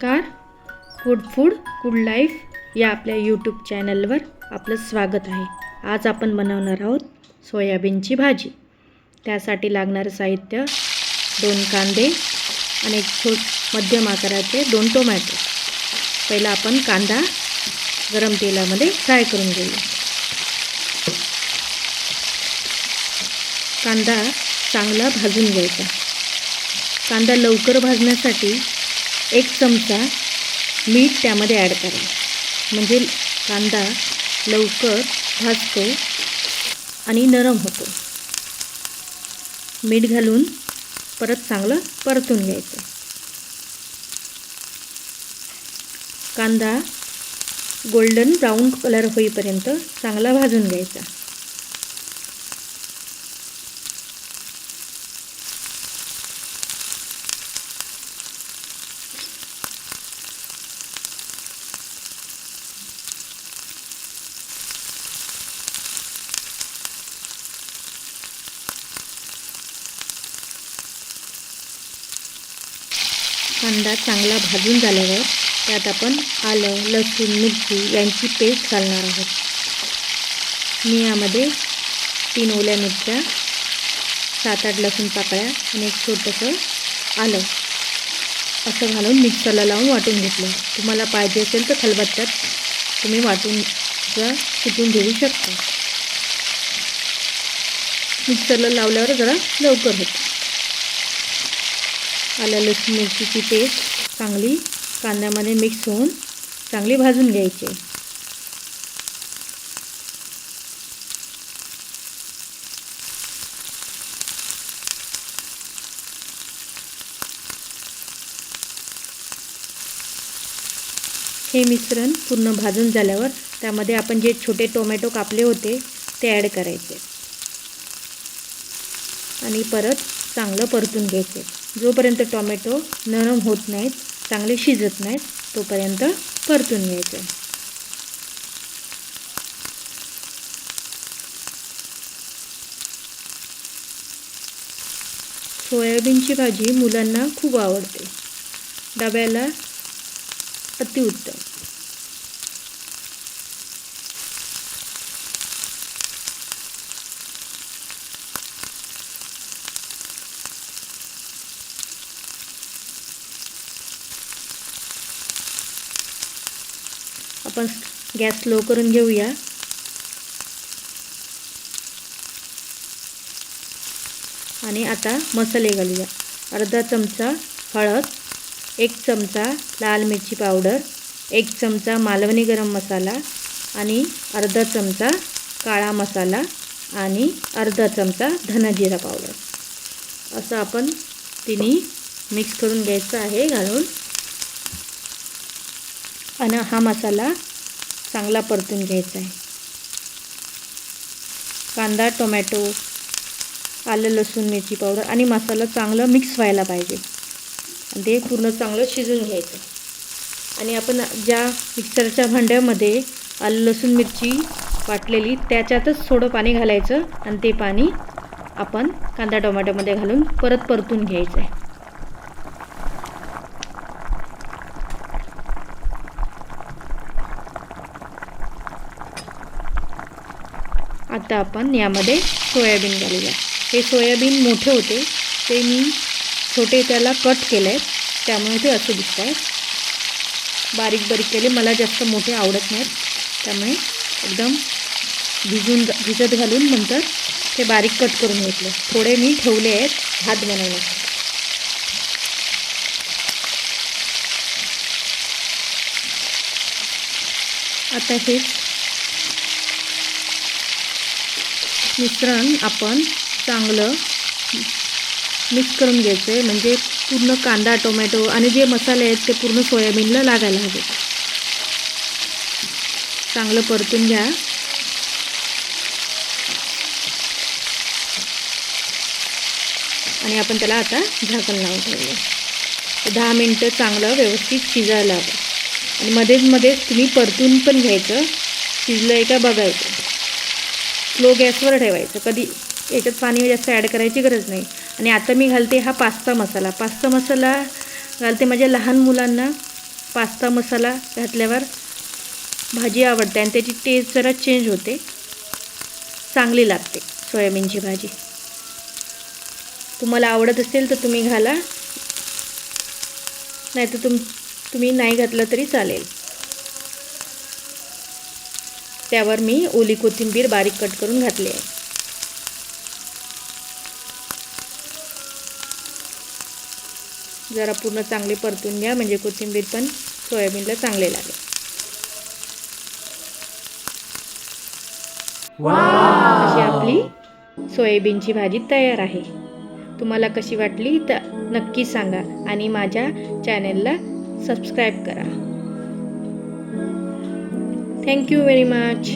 नमस्कार. Good food good life या आपल्या यूट्यूब चॅनलवर आपलं स्वागत आहे. आज आपण बनवणार आहोत सोयाबीनची भाजी. त्यासाठी लागणारं साहित्य 2 कांदे आणि मध्यम आकाराचे 2 टोमॅटो. पहिला आपण कांदा गरम तेलामध्ये फ्राय करून घेऊया. कांदा चांगला भाजून घ्यायचा. कांदा लवकर भाजण्यासाठी 1 चमचा मीठ त्यामध्ये ॲड करा, म्हणजे कांदा लवकर भाजतो आणि नरम होतो. मीठ घालून परत चांगलं परतून घ्यायचं. कांदा गोल्डन ब्राऊन कलर होईपर्यंत चांगला भाजून घ्यायचा. कांदा चांगला भाजून झाल्यावर त्यात आपण आलं, लसूण, मिरची यांची पेस्ट घालणार आहोत. मी यामध्ये 3 ओल्या मिरच्या, 7-8 लसूण पाकळ्या आणि 1 छोटंसं आलं असं घालून मिक्सरला लावून वाटून घेतलं. तुम्हाला पाहिजे असेल तर खलबत्त्यात तुम्ही वाटून कुटून घेऊ शकता. मिक्सरला लावल्यावर जरा लवकर होतं. आलं लसूण मिरचीची पेस्ट चांगली कांद्यामध्ये मिक्स होऊन चांगली भाजून घ्यायची. हे मिश्रण पूर्ण भाजून झाल्यावर त्यामध्ये आपण जे छोटे टोमॅटो कापले होते ते ॲड करायचे आणि परत चांगलं परतून घ्यायचे. जोपर्यंत टोमॅटो नरम होत नाहीत, चांगले शिजत नाहीत, तोपर्यंत परतून घ्यायचं. सोयाबीनची भाजी मुलांना खूप आवडते. डब्याला अतिउत्तम. आपण गॅस स्लो करून घेऊया. आणि आता मसाले घालूया. अर्धा चमचा हळद, 1 चमचा लाल मिरची पावडर, 1 चमचा मालवणी गरम मसाला आणि अर्धा चमचा काळा मसाला आणि अर्धा चमचा धना जिरा पावडर असं आपण तिन्ही मिक्स करून घ्यायचं आहे घालून. आणि हा मसाला चांगला परतून घ्यायचा आहे. कांदा, टोमॅटो, आलं लसूण मिरची पावडर आणि मसाला चांगलं मिक्स व्हायला पाहिजे आणि ते पूर्ण चांगलं शिजून घ्यायचं. आणि आपण ज्या मिक्सरच्या भांड्यामध्ये आलं लसूण मिरची वाटलेली त्याच्यातच थोडं पाणी घालायचं आणि ते पाणी आपण कांदा टोमॅटोमध्ये घालून परत परतून घ्यायचं आहे. आता आपण यामध्ये सोयाबीन घालूया. हे सोयाबीन मोठे होते ते मी छोटे त्याला कट केले आहेत, त्यामुळे ते असं दिसत आहे. बारीक केले, मला जास्त मोठे आवडत नाहीत, त्यामुळे एकदम भिजत घालून नंतर ते बारीक कट करून घेतले. थोडे मी ठेवले आहेत भात बनवण्यासाठी. आता हे मिश्रण आपण चांगलं मिक्स करून घ्यायचं आहे, म्हणजे पूर्ण कांदा टोमॅटो आणि जे मसाले आहेत ते पूर्ण सोयाबीनला लागायला हवे. चांगलं परतून घ्या. आणि आपण त्याला आता झाकण लावून ठेवूया. 10 मिनटं चांगलं व्यवस्थित शिजायला हवं. आणि मध्येच तुम्ही परतून पण घ्यायचं, शिजलं आहे का बघायचं. स्लो गॅसवर ठेवायचं. कधी याच्यात पाणी जास्त ॲड करायची गरज नाही. आणि आता मी घालते हा पास्ता मसाला घालते. माझ्या लहान मुलांना पास्ता मसाला घातल्यावर भाजी आवडते आणि त्याची टेस्ट जरा चेंज होते, चांगली लागते सोयाबीनची भाजी. तुम्हाला आवडत असेल तर तुम्ही घाला, नाही तर तुम्ही नाही घातलं तरी चालेल. त्यावर मी ओली कोथिंबीर बारीक कट करून घातली आहे. जरा पूर्ण चांगले परतून घ्या, म्हणजे कोथिंबीर पण सोयाबीनला चांगले लागेल. अशी आपली सोयाबीनची भाजी तयार आहे. तुम्हाला कशी वाटली तर नक्की सांगा आणि माझ्या चॅनलला सबस्क्राईब करा. Thank you very much.